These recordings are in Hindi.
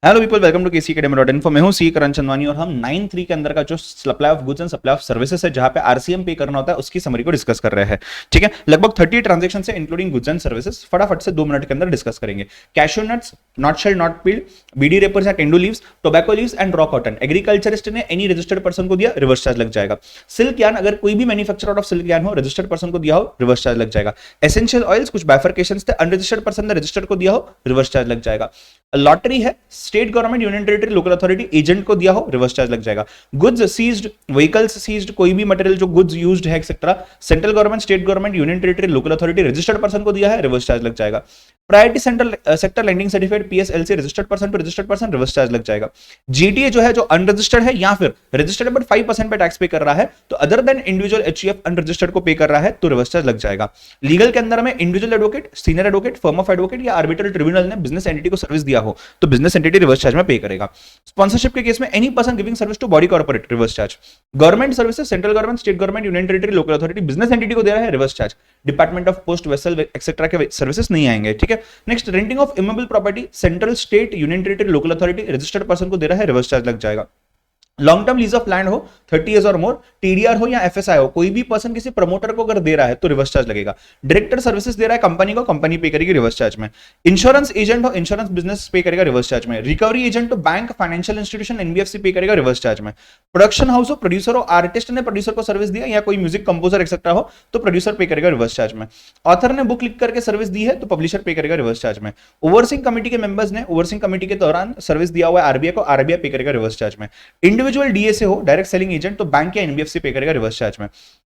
Hello people, welcome to kcacademy.info। मैं हूं सी करण चंदवानी और हम 9.3 के अंदर का जो supply of goods and supply of services है, जहां पे आरसीएम पे करना होता है, उसकी समरी को डिस्कस कर रहे हैं। ठीक है, लगभग 30 ट्रांजेक्शन है इंक्लूडिंग गुड्स एंड सर्विसेज। फटाफट से 2 मिनट के अंदर डिस्कस करेंगे। Cashew nuts, not shell not peeled, bidi wrappers या tendu leaves, tobacco leaves and raw cotton agriculturist ने एनी रजिस्टर्ड पर्सन को दिया, रिवर्स चार्ज लग जाएगा। सिल्क यार्न, अगर कोई भी मैन्युफैक्चरर ऑफ सिल्क यार्न हो, रजिस्टर्ड पर्सन को दिया हो, रिवर्स चार्ज लग जाएगा। एसेंशियल ऑयल्स, कुछ बाइफर्केशंस थे, अनरजिस्टर्ड पर्सन ने रजिस्टर्ड को दिया हो, रिवर्स चार्ज लग जाएगा। लॉटरी है, state government, union territory, local authority, agent को दिया हो, रिवर्स चार्ज लग जाएगा। गुड्स सीज्ड, व्हीकल्स सीज्ड, कोई भी मटेरियल जो गुड्स यूज्ड है etcetera, central government, state government, union territory, local authority, registered person को दिया है, रिवर्स चार्ज लग जाएगा। Priority sector lending certificate PSLC, registered person to registered person, reverse charge लग जाएगा। जीटीए जो है, जो अनरजिस्टर्ड है या फिर रजिस्टर्ड बट 5% पे टैक्स पे कर रहा है, तो अदर देन इंडिविजुअल एचईएफ अनरजिस्टर्ड को पे कर रहा है, तो रिवर्स चार्ज लग जाएगा। लीगल के अंदर में individual advocate, senior advocate, firm of advocate या आर्बिट्रल ट्रिब्यूनल ने बिजनेस एंटिटी को सर्विस दिया हो, तो बिजनेस एंटिटी रिवर्स चार्ज में पे करेगा। स्पॉन्सरशिप के केस में any person giving service to body corporate, reverse charge. Government services, central government, state government, union territory, local authority, business entity को दे रहा है, reverse charge. Department of post, vessel etcetera के सर्विसेज नहीं आएंगे। ठीक है, next renting of immovable property, central, state, union territory, local authority, registered person को दे रहा है, रिवर्स चार्ज लग जाएगा। Long term lease of land हो, 30 इयर्स और मोर, टीडीआर हो या एफएसआई हो, कोई भी पर्सन किसी प्रमोटर को अगर दे रहा है तो रिवर्स चार्ज लगेगा। डायरेक्टर सर्विसेज दे रहा है कंपनी को, कंपनी पे करेगी रिवर्स चार्ज में। इंश्योरेंस एजेंट हो, इंश्योरेंस बिजनेस पे करेगा रिवर्स चार्ज में। रिकवरी एजेंट हो, बैंक, फाइनेंशियल इंस्टीट्यूशन, एनबीएफसी पे करेगा रिवर्स चार्ज में। प्रोडक्शन हाउस हो, प्रोड्यूसर हो, आर्टिस्ट ने प्रोड्यूसर को सर्विस दिया या कोई म्यूजिक कंपोजर एक्सेट्रा हो, तो प्रोड्यूसर पे करेगा रिवर्स चार्ज में। ऑथर ने बुक लिख करके सर्विस दी है, तो पब्लिशर पे करेगा रिवर्स चार्ज में। ओवरसीइंग कमेटी के मेंबर्स ने ओवरसीइंग कमेटी के दौरान सर्विस दिया हुआ है आरबीआई को, आरबीआई पे करेगा रिवर्स चार्ज में। इंडिविजुअल डीएसए हो, डायरेक्ट सेलिंग एजेंट, तो बैंक या एनबीएफसी पे करेगा रिवर्स चार्ज में।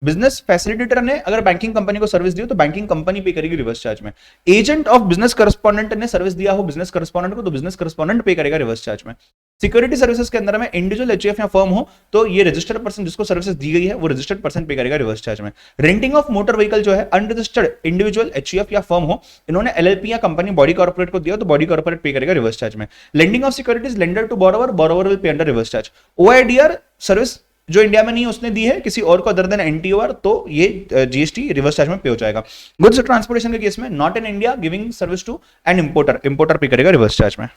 बिजनेस फैसिलिटेटर ने अगर बैंकिंग कंपनी को सर्विस दी हो, तो बैंकिंग कंपनी पे करेगी रिवर्स चार्ज में। एजेंट ऑफ बिजनेस करस्पॉन्डेंट ने सर्विस दिया हो बिजनेस करस्पॉन्डेंट को, तो बिजनेस करस्पॉन्डेंट पे करेगा रिवर्स चार्ज में। सिक्योरिटी सर्विसेज के अंदर में इंडिविजुअल एचईएफ या फर्म हो, तो ये रजिस्टर्ड पर्सन जिसको सर्विसेज दी गई है, वो रजिस्टर्ड पर्सन पे करेगा रिवर्स चार्ज में। रेंटिंग ऑफ मोटर व्हीकल जो है, अनरजिस्टर्ड इंडिविजुअल एचईएफ या फर्म हो, इन्होंने एलएलपी या कंपनी बॉडी कॉर्पोरेट को दिया, तो बॉडी कॉर्पोरेट पे करेगा रिवर्स चार्ज में। Lending of securities, lender to borrower, borrower will pay under reverse charge. OIDR service जो इंडिया में नहीं उसने दी है किसी और को अदर देन एनटीओआर, तो ये जीएसटी रिवर्स चार्ज में पे हो जाएगा। गुड्स ट्रांसपोर्टेशन के केस में not in India giving service to an importer, importer pay करेगा रिवर्स चार्ज में।